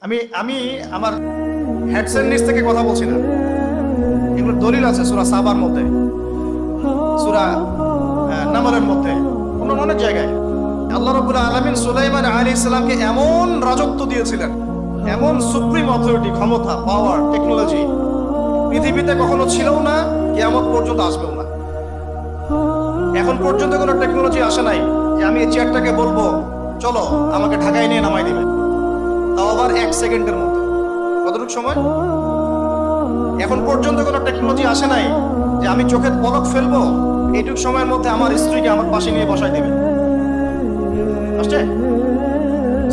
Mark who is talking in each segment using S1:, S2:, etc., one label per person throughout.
S1: আমি আমি আমার হেডসেট নিচ থেকে কথা বলছি না, এগুলো দলিল আছে সূরা সাবার মধ্যে, সূরা নামলের মধ্যে, অনেক জায়গায় আল্লাহ রাব্বুল আলামিন সুলাইমান আলাইহিস সালামকে এমন রাজত্ব দিয়েছিলেন, এমন সুপ্রিম অথরিটি, ক্ষমতা, পাওয়ার, টেকনোলজি পৃথিবীতে কখনো ছিলও না, কিয়ামত পর্যন্ত আসবেও না। এখন পর্যন্ত কোনো টেকনোলজি আসে নাই যে আমি এই চেয়ারটাকে বলবো চলো আমাকে ঢাকায় নিয়ে নামাই দিবে, তাও আবার 1 সেকেন্ডের মধ্যে। কতটুকু সময়? এখন পর্যন্ত কোনো টেকনোলজি আসে নাই যে আমি চোখের পলক ফেলবো এইটুক সময়ের মধ্যে আমার স্ত্রীকে আমার পাশে নিয়ে বসাই দিবে। আসছে?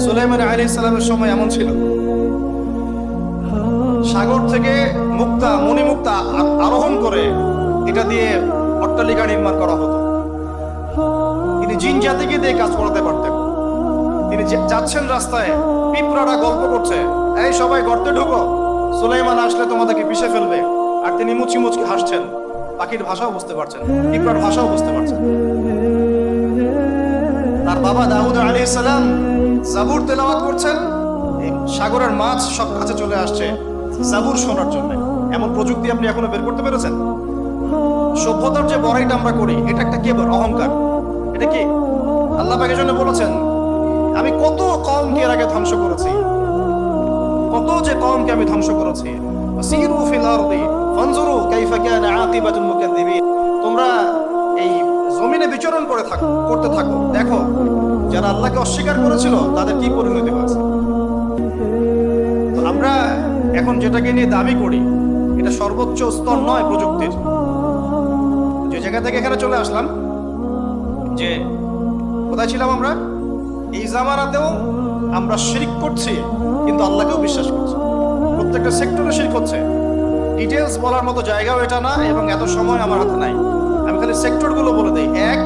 S1: সুলাইমান আলাইহিস সালামের সময় এমন ছিল। সাগর থেকে মুক্তা, মণিমুক্তা আরোহণ করে এটা দিয়ে অট্টালিকা নির্মাণ করা হতো। তিনি জিন জাতিকে দিয়ে কাজ করাতে পারতেন। তিনি যাচ্ছেন রাস্তায়, পিঁপড়ারা গল্প করছে, এই সবাই গর্তে ঢুকো, সুলাইমান আসলে তোমাদেরকে পিষে ফেলবে, আর তিনি মুচকি মুচকি হাসছেন। পাখির ভাষাও বুঝতে পারছেন, পিঁপড়ার ভাষাও বুঝতে পারছেন। তার বাবা দাউদ আলাইহিস সালাম জাবুর তেলাওয়াত করছেন, সাগরের মাছ সব কাছে চলে আসছে জাবুর শোনার জন্য। এমন প্রযুক্তি আপনি এখনো বের করতে পেরেছেন? সভ্যতার যে বড়াইটা আমরা করি, এটা একটা কেবল অহংকার। এটা কি আল্লাহ পাকের জন্য বলেছেন, আমি কত কওমকে এর আগে ধ্বংস করেছি, কত যে কওমকে আমি ধ্বংস করেছি। সিরু ফিল আরদি ফানজুরু কাইফা কানা আকিবাতুল মুকাদ্দিবিন। তোমরা এই জমিনে বিচরণ করতে থাকো, দেখো যারা আল্লাহকে অস্বীকার করেছিল তাদের কি পরিণতি হয়েছে। আমরা এখন যেটাকে নিয়ে দাবি করি এটা সর্বোচ্চ স্তর নয় প্রযুক্তির। যে জায়গা থেকে এখানে চলে আসলাম, যে কোথায় ছিলাম আমরা, এই জামানাতেও আমরা শিরক করছি কিন্তু আল্লাহকেও বিশ্বাস করছি। প্রত্যেকটা সেক্টরে শিরক হচ্ছে। ডিটেলস বলার মতো জায়গাও এটা না, এবং এত সময় আমার হাতে নাই। আমি খালি সেক্টরগুলো বলে দিই। এক,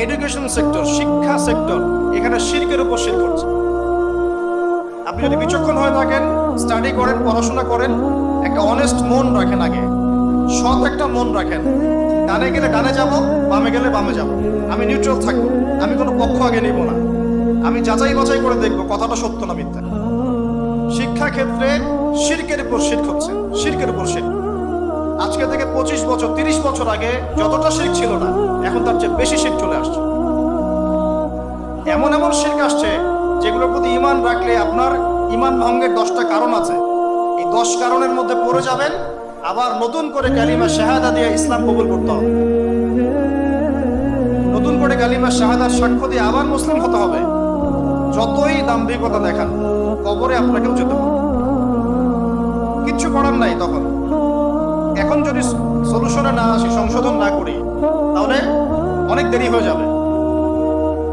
S1: এডুকেশন সেক্টর, শিক্ষা সেক্টর, এখানে শিরকের উপর শিরক হচ্ছে। আপনি যদি বিচক্ষণ হয়ে থাকেন, স্টাডি করেন, পড়াশোনা করেন, একটা অনেস্ট মন রাখেন, আগে সৎ একটা মন রাখেন। ডানে গেলে ডানে যাব, বামে গেলে বামে যাব, আমি নিউট্রাল থাকবো, আমি কোনো পক্ষ আগে নিব না, আমি যাচাই বাছাই করে দেখবো কথাটা সত্য না মিথ্যা। শিক্ষা ক্ষেত্রে শিরকের উপর শিরক হচ্ছে, শিরকের উপর শিরক। আজকে থেকে 25 বছর 30 বছর আগে যতটা শিরক ছিল না, এখন তার চেয়ে বেশি শিরক চলে আসছে। এমন এমন শিরক আসছে যেগুলোর প্রতি ঈমান রাখলে আপনার ঈমান ভঙ্গের 10টা কারণ আছে। এই 10 কারণের মধ্যে পড়ে যাবেন, আবার নতুন করে কালিমা শাহাদা দিয়ে ইসলাম কবুল করতে হবে। নতুন করে কালিমা শাহাদার সাক্ষ্য দিয়ে আবার মুসলিম হতে হবে। যতই দাম্ভিকতা দেখান, কবরে আপনাকেও যেতে হবে, কিচ্ছু করার নাই তখন। এখন যদি সলিউশনে না আসি, সংশোধন না করি, তাহলে অনেক দেরি হয়ে যাবে।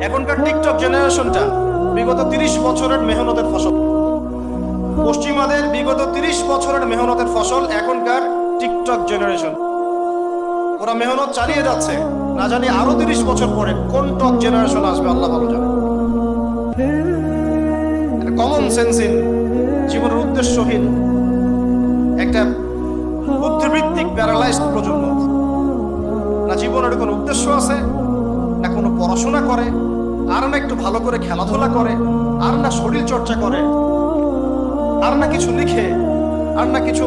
S1: এখনকার টিকটক জেনারেশনটা বিগত 30 বছরের মেহনতের ফসল। পশ্চিমাদের বিগত 30 বছরের মেহনতের ফসল এখনকার টিকটক জেনারেশন। ওরা মেহনত চালিয়ে যাচ্ছে, না জানি আরো 30 বছর পরে কোন টক জেনারেশন আসবে আল্লাহ ভালো জানে। কমন সেন্সহীন, জীবনের উদ্দেশ্যহীন, একটা বুদ্ধিবৃত্তিক প্যারালাইজড প্রজন্ম। না জীবনের কোনো উদ্দেশ্য আছে, না কোনো পড়াশোনা করে, আর না একটু ভালো করে খেলাধুলা করে, আর না শরীর চর্চা করে, আর না কিছু লিখে, আর না কিছু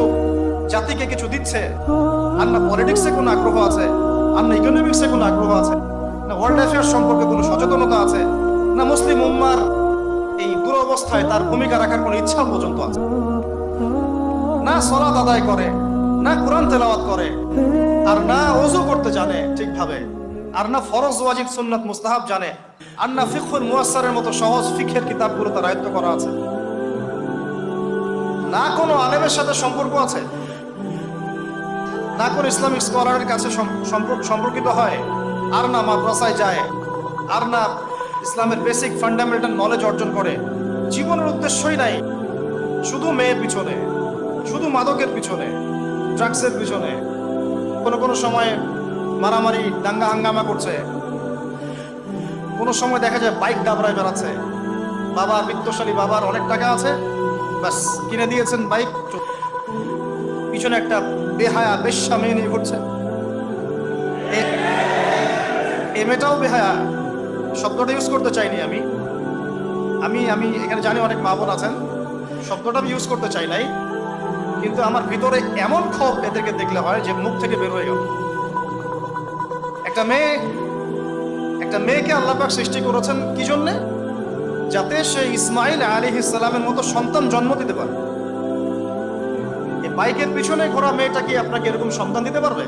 S1: জাতিকে কিছু দিচ্ছে, আর না পলিটিক্সে কোনো আগ্রহ আছে, আর না ইকোনমিক্সে কোনো আগ্রহ আছে, না ওয়ার্ল্ড অ্যাফেয়ার্স সম্পর্কে কোনো সচেতনতা আছে, না মুসলিম উম্মার এই দুরবস্থায় তার ভূমিকা রাখার কোনো ইচ্ছা পর্যন্ত আছে। না সালাত আদায় করে, না কোরআন তেলাওয়াত করে, আর না ওযু করতে জানে ঠিকভাবে, আর না ফরজ ওয়াজিব সুন্নাত মুস্তাহাব জানে, আর না ফিকহুল মুয়াসসারের মতো সহজ ফিকহের কিতাবগুলো তার আয়ত্ত করা আছে, না কোনো আলেমের সাথে সম্পর্ক আছে, না কোনো ইসলামিক স্কলারের কাছে সম্পর্কিত হয়, আর না মাদ্রাসায় যায়, আর না ইসলামের বেসিক ফান্ডামেন্টাল নলেজ অর্জন করে। জীবনের উদ্দেশ্যই নাই, শুধু মেয়ের পিছনে, শুধু মাদকের পিছনে, ড্রাগসের পিছনে, কোনো সময় মারামারি দাঙ্গা হাঙ্গামা করছে, কোনো সময় দেখা যায় বাইক দাবড়ায় বেড়াচ্ছে। বাবা বিত্তশালী, বাবার অনেক টাকা আছে, বাস কিনে দিয়েছেন বাইক, পিছনে একটা বেহায়া বেশ্যা মেয়ে নিয়ে ঘুরছে। এই মেয়েটাও বেহায়া, শব্দটা ইউজ করতে চাইনি আমি আমি আমি এখানে জানি অনেক মা বোন আছেন, শব্দটা আমি ইউজ করতে চাই নাই, কিন্তু আমার ভিতরে এমন ক্ষোভ এদেরকে দেখলে হয় যে মুখ থেকে বের হয়ে গেল। একটা মেয়েকে আল্লাহ পাক সৃষ্টি করেছেন কি জন্যে? যাতে সে ইসমাইল আলাইহিস সালামের মতো সন্তান জন্ম দিতে পারে। এই বাইকের পিছনে ঘোরা মেয়েটা কি আপনাকে এরকম সন্তান দিতে পারবে?